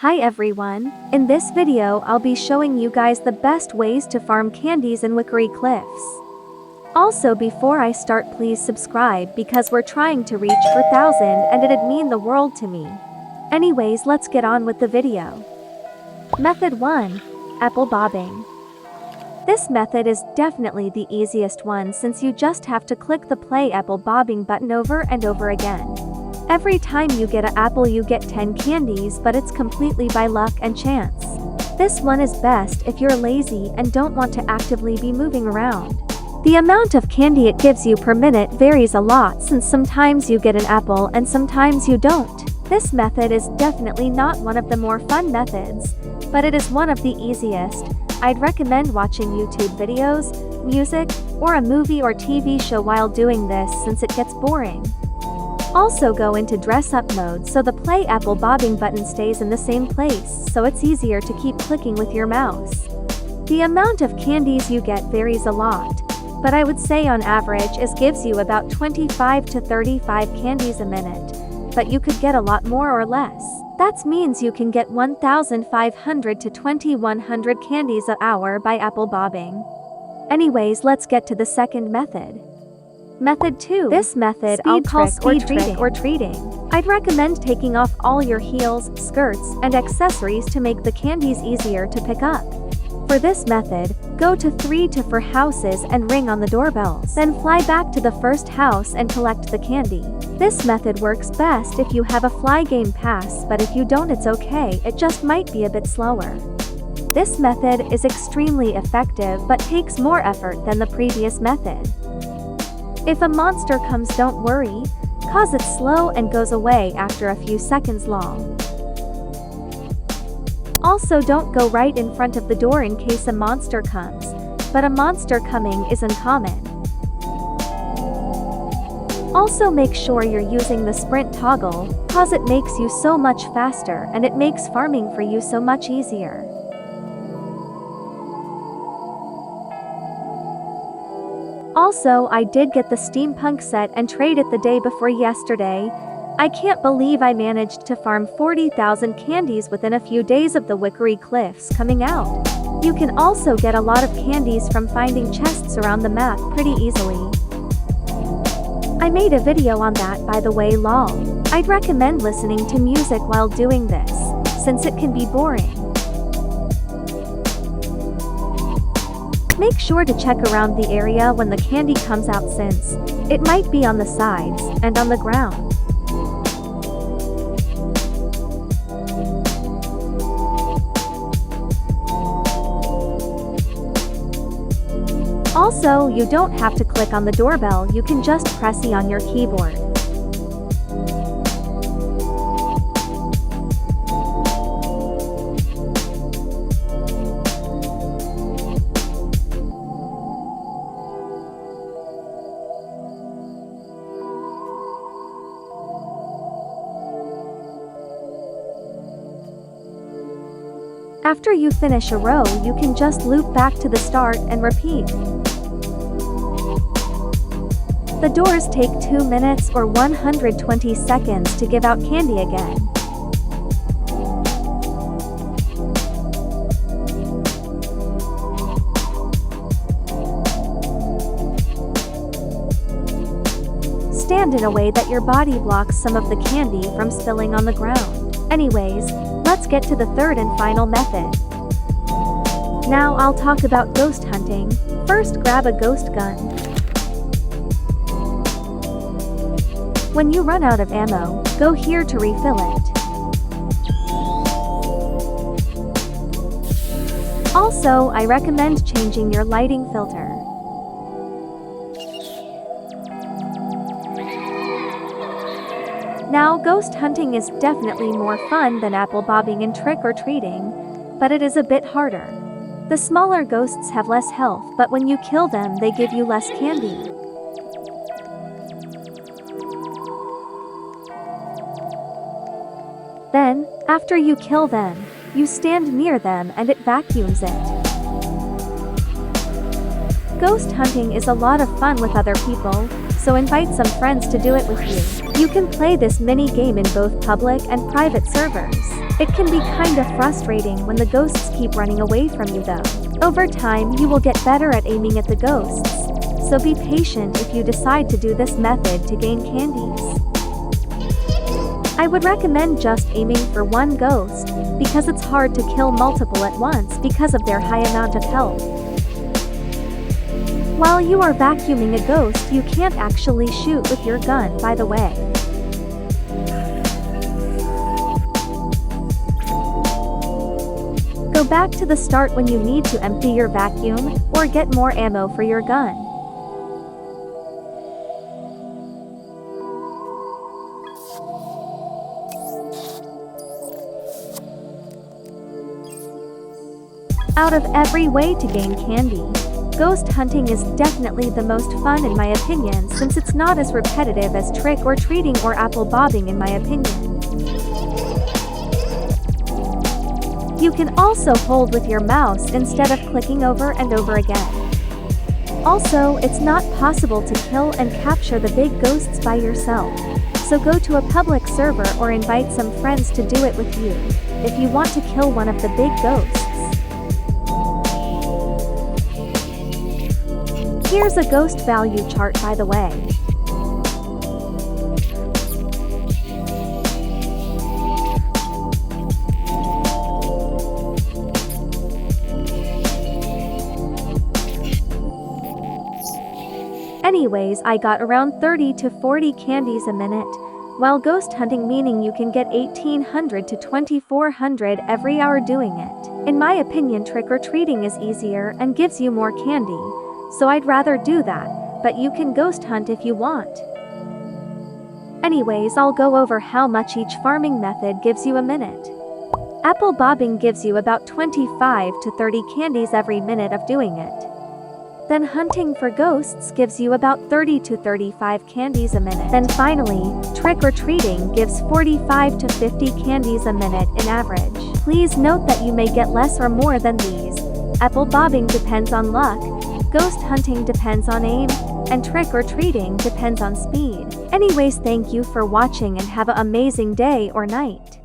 Hi everyone, in this video I'll be showing you guys the best ways to farm candies in ꔬRoblox. Also before I start please subscribe because we're trying to reach 4,000 and it'd mean the world to me. Anyways, let's get on with the video. Method 1. Apple bobbing. This method is definitely the easiest one since you just have to click the play apple bobbing button over and over again. Every time you get an apple you get 10 candies, but it's completely by luck and chance. This one is best if you're lazy and don't want to actively be moving around. The amount of candy it gives you per minute varies a lot since sometimes you get an apple and sometimes you don't. This method is definitely not one of the more fun methods, but it is one of the easiest. I'd recommend watching YouTube videos, music, or a movie or TV show while doing this since it gets boring. Also go into dress up mode so the play apple bobbing button stays in the same place so it's easier to keep clicking with your mouse. The amount of candies you get varies a lot, but I would say on average it gives you about 25 to 35 candies a minute, but you could get a lot more or less. That means you can get 1,500 to 2,100 candies an hour by apple bobbing. Anyways, let's get to the second method. Method 2. This method I'll call speed trick or treating. I'd recommend taking off all your heels, skirts, and accessories to make the candies easier to pick up. For this method, go to 3 to 4 houses and ring on the doorbells. Then fly back to the first house and collect the candy. This method works best if you have a fly game pass, but if you don't it's okay, it just might be a bit slower. This method is extremely effective but takes more effort than the previous method. If a monster comes, don't worry, cause it's slow and goes away after a few seconds long. Also don't go right in front of the door in case a monster comes, but a monster coming is uncommon. Also make sure you're using the sprint toggle, cause it makes you so much faster and it makes farming for you so much easier. Also, I did get the steampunk set and trade it the day before yesterday. I can't believe I managed to farm 40,000 candies within a few days of the ꔬRoblox coming out. You can also get a lot of candies from finding chests around the map pretty easily. I made a video on that by the way, lol. I'd recommend listening to music while doing this, since it can be boring. Make sure to check around the area when the candy comes out since it might be on the sides and on the ground. Also, you don't have to click on the doorbell, you can just press E on your keyboard. After you finish a row, you can just loop back to the start and repeat. The doors take 2 minutes or 120 seconds to give out candy again. Stand in a way that your body blocks some of the candy from spilling on the ground. Anyways, let's get to the third and final method. Now I'll talk about ghost hunting. First, grab a ghost gun. When you run out of ammo, go here to refill it. Also, I recommend changing your lighting filter. Now, ghost hunting is definitely more fun than apple bobbing and trick or treating, but it is a bit harder. The smaller ghosts have less health, but when you kill them they give you less candy. Then, after you kill them, you stand near them and it vacuums it. Ghost hunting is a lot of fun with other people, so invite some friends to do it with you. You can play this mini game in both public and private servers. It can be kinda frustrating when the ghosts keep running away from you though. Over time you will get better at aiming at the ghosts, so be patient if you decide to do this method to gain candies. I would recommend just aiming for one ghost, because it's hard to kill multiple at once because of their high amount of health. While you are vacuuming a ghost, you can't actually shoot with your gun, by the way. Go back to the start when you need to empty your vacuum, or get more ammo for your gun. Out of every way to gain candy, ghost hunting is definitely the most fun in my opinion, since it's not as repetitive as trick-or-treating or apple bobbing in my opinion. You can also hold with your mouse instead of clicking over and over again. Also, it's not possible to kill and capture the big ghosts by yourself, so go to a public server or invite some friends to do it with you, if you want to kill one of the big ghosts. Here's a ghost value chart, by the way. Anyways, I got around 30 to 40 candies a minute, while ghost hunting meaning you can get 1800 to 2400 every hour doing it. In my opinion, trick-or-treating is easier and gives you more candy, so I'd rather do that, but you can ghost hunt if you want. Anyways, I'll go over how much each farming method gives you a minute. Apple bobbing gives you about 25 to 30 candies every minute of doing it. Then hunting for ghosts gives you about 30 to 35 candies a minute. Then finally, trick-or-treating gives 45 to 50 candies a minute in average. Please note that you may get less or more than these. Apple bobbing depends on luck, ghost hunting depends on aim, and trick-or-treating depends on speed. Anyways, thank you for watching and have an amazing day or night.